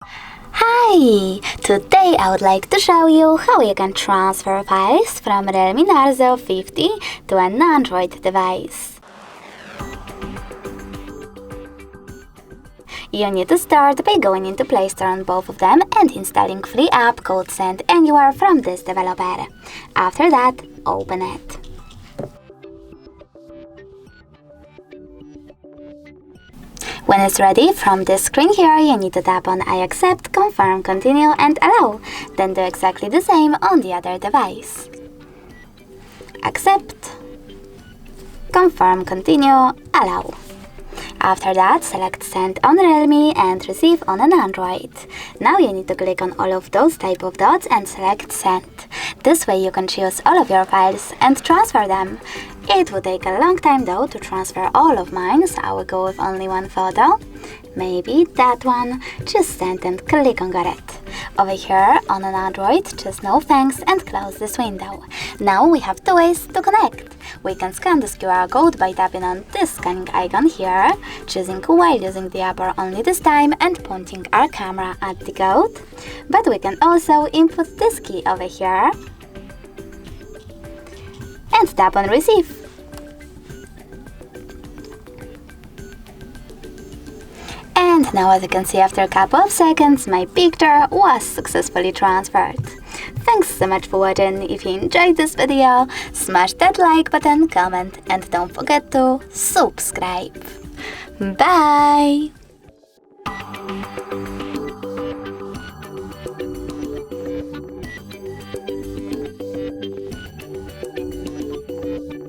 Hi! Today I would like to show you how you can transfer files from REALME Narzo 50 to an Android device. You need to start by going into Play Store on both of them and installing free app called Send Anywhere from this developer. After that, open it. When it's ready, from this screen here, you need to tap on I accept, confirm, continue and allow. Then do exactly the same on the other device. Accept, confirm, continue, allow. After that, select Send on Realme and Receive on an Android. Now you need to click on all of those type of dots and select Send. This way you can choose all of your files and transfer them. It would take a long time though to transfer all of mine, so I will go with only one photo. Maybe that one. Just send and click on Got It. Over here on an Android, just no thanks and close this window. Now we have two ways to connect. We can scan this QR code by tapping on this scanning icon here, choosing while using the app or only this time and pointing our camera at the code. But we can also input this key over here and tap on Receive. And now, as you can see, after a couple of seconds, my picture was successfully transferred. Thanks so much for watching. If you enjoyed this video, smash that like button, comment, and don't forget to subscribe. Bye!